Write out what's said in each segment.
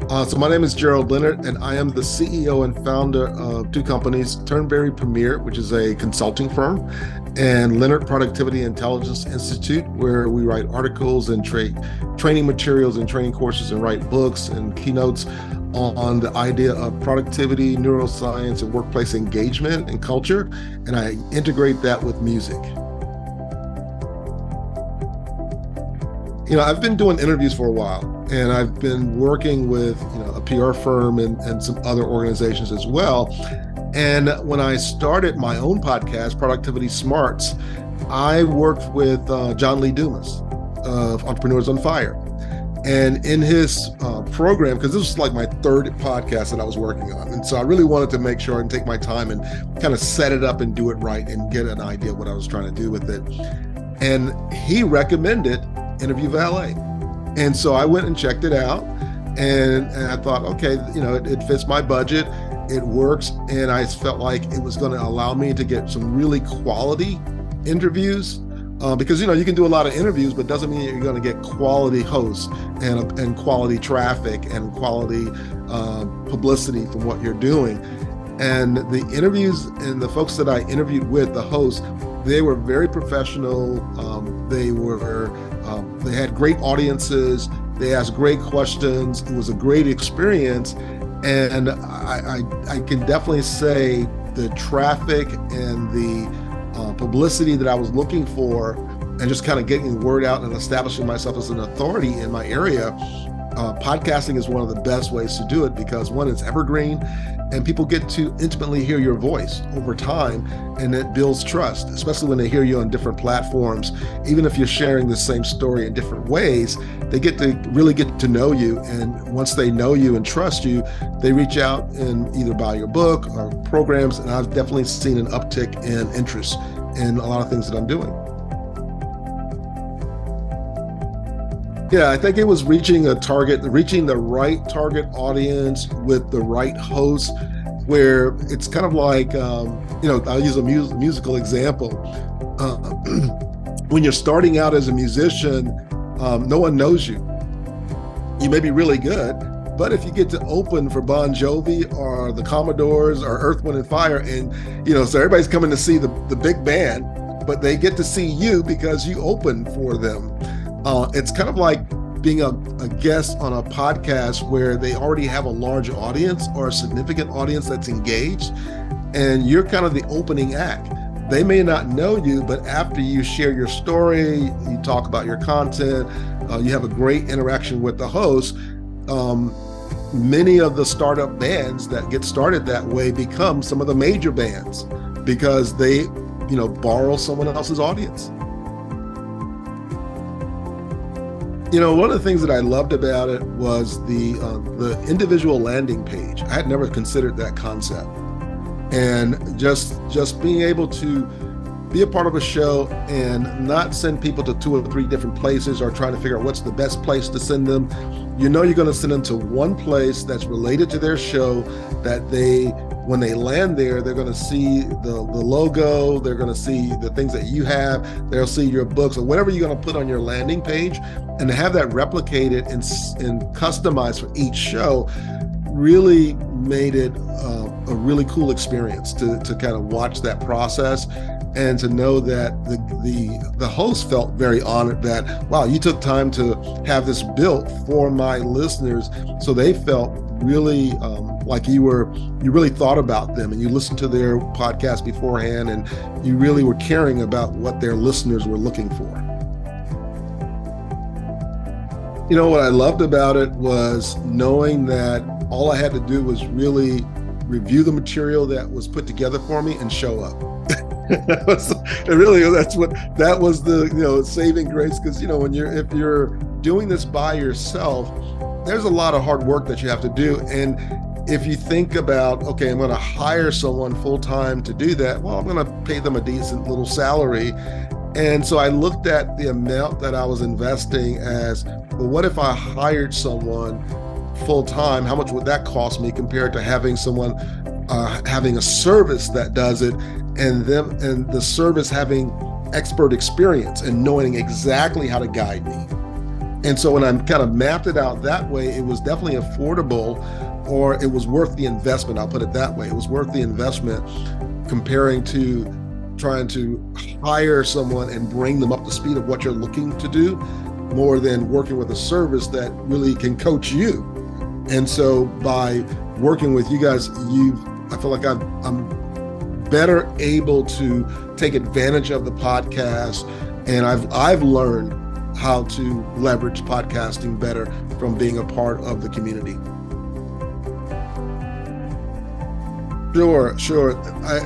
So my name is Gerald Leonard, and I am the CEO and founder of two companies, Turnberry Premiere, which is a consulting firm, and Leonard Productivity Intelligence Institute, where we write articles and training materials and training courses and write books and keynotes on the idea of productivity, neuroscience, and workplace engagement and culture. And I integrate that with music. I've been doing interviews for a while, and I've been working with, a PR firm and some other organizations as well. And when I started my own podcast, Productivity Smarts, I worked with John Lee Dumas of Entrepreneurs on Fire. And in his program, because this was like my third podcast that I was working on. And so I really wanted to make sure and take my time and kind of set it up and do it right and get an idea of what I was trying to do with it. And he recommended Interview Valet. And so I went and checked it out, and I thought, okay, it fits my budget, it works, and I felt like it was going to allow me to get some really quality interviews, because you can do a lot of interviews, but doesn't mean you're going to get quality hosts and quality traffic and quality publicity from what you're doing. And the interviews and the folks that I interviewed with, the hosts, they were very professional. They had great audiences. They asked great questions. It was a great experience. And I can definitely say the traffic and the publicity that I was looking for, and just kind of getting the word out and establishing myself as an authority in my area, podcasting is one of the best ways to do it, because one, it's evergreen, and people get to intimately hear your voice over time, and it builds trust, especially when they hear you on different platforms. Even if you're sharing the same story in different ways, they get to really get to know you. And once they know you and trust you, they reach out and either buy your book or programs. And I've definitely seen an uptick in interest in a lot of things that I'm doing. Yeah, I think it was reaching the right target audience with the right host, where it's kind of like, I'll use a musical example. When you're starting out as a musician, no one knows you. You may be really good, but if you get to open for Bon Jovi or the Commodores or Earth, Wind and Fire, and, so everybody's coming to see the big band, but they get to see you because you opened for them. It's kind of like being a guest on a podcast where they already have a large audience or a significant audience that's engaged, and you're kind of the opening act. They may not know you, but after you share your story, you talk about your content, you have a great interaction with the host. Many of the startup bands that get started that way become some of the major bands because they, borrow someone else's audience. One of the things that I loved about it was the individual landing page. I had never considered that concept. And just being able to be a part of a show and not send people to 2 or 3 different places or trying to figure out what's the best place to send them. You're going to send them to one place that's related to their show, that when they land there, they're going to see the logo, they're going to see the things that you have, they'll see your books or whatever you're going to put on your landing page, and to have that replicated and customized for each show really made it a really cool experience to kind of watch that process, and to know that the host felt very honored that, wow, you took time to have this built for my listeners, so they felt really like you really thought about them, and you listened to their podcast beforehand, and you really were caring about what their listeners were looking for. What I loved about it was knowing that all I had to do was really review the material that was put together for me and show up. That was the saving grace, because if you're doing this by yourself, there's a lot of hard work that you have to do. And if you think about, okay, I'm going to hire someone full-time to do that, well, I'm going to pay them a decent little salary. And so I looked at the amount that I was investing as, well, what if I hired someone full-time? How much would that cost me compared to having someone having a service that does it, and the service having expert experience and knowing exactly how to guide me. And so when I kind of mapped it out that way, it was definitely affordable, or it was worth the investment. I'll put it that way. It was worth the investment comparing to trying to hire someone and bring them up to speed of what you're looking to do, more than working with a service that really can coach you. And so by working with you guys, I feel like I'm better able to take advantage of the podcast, and I've learned how to leverage podcasting better from being a part of the community. Sure.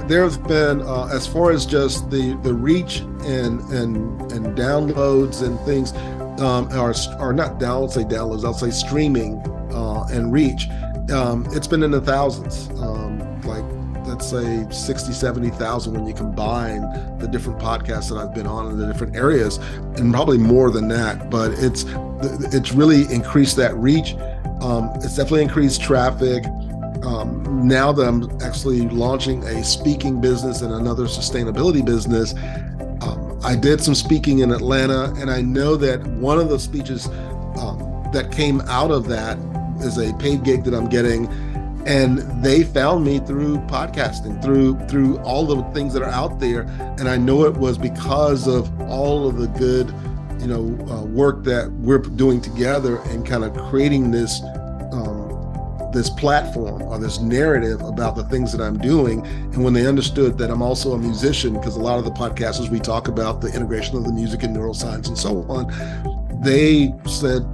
There's been, as far as just the reach and downloads and things, are not downloads, I'll say streaming and reach. It's been in the thousands, like let's say 60, 70,000 when you combine the different podcasts that I've been on in the different areas, and probably more than that, but it's really increased that reach. It's definitely increased traffic. Now that I'm actually launching a speaking business and another sustainability business, I did some speaking in Atlanta, and I know that one of the speeches that came out of that is a paid gig that I'm getting, and they found me through podcasting, through all the things that are out there, and I know it was because of all of the good, work that we're doing together and kind of creating this platform or this narrative about the things that I'm doing. And when they understood that I'm also a musician, because a lot of the podcasters, we talk about the integration of the music and neuroscience and so on, they said,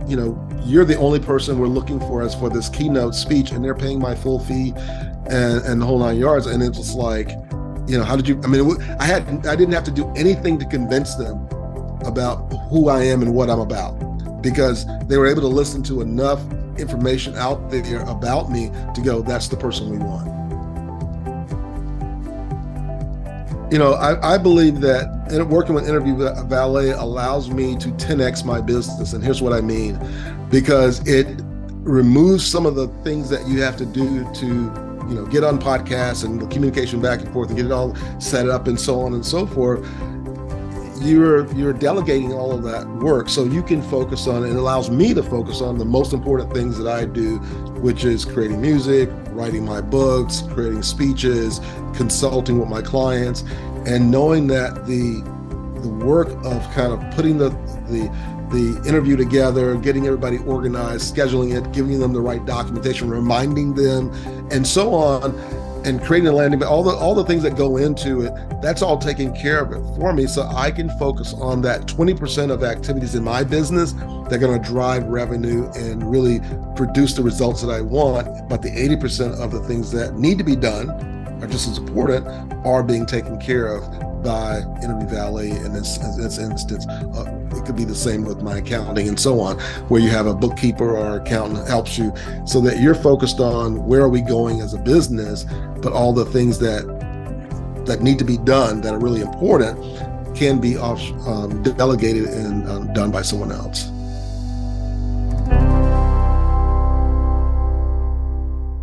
you're the only person we're looking for as for this keynote speech, and they're paying my full fee and the whole 9 yards. And it was like, how did you, I didn't have to do anything to convince them about who I am and what I'm about, because they were able to listen to enough information out there about me to go, that's the person we want. I believe that working with Interview Valet allows me to 10x my business. And here's what I mean, because it removes some of the things that you have to do to, get on podcasts and the communication back and forth and get it all set up and so on and so forth. You're delegating all of that work, so you can focus on it. It allows me to focus on the most important things that I do, which is creating music, writing my books, creating speeches, consulting with my clients, and knowing that the work of kind of putting the interview together, getting everybody organized, scheduling it, giving them the right documentation, reminding them, and so on, and creating a landing, but all the things that go into it, that's all taken care of it for me, so I can focus on that 20% of activities in my business that are going to drive revenue and really produce the results that I want. But the 80% of the things that need to be done are just as important, are being taken care of by Interview Valet in this instance. It could be the same with my accounting and so on, where you have a bookkeeper or accountant that helps you, so that you're focused on where are we going as a business, but all the things that need to be done that are really important can be delegated and done by someone else.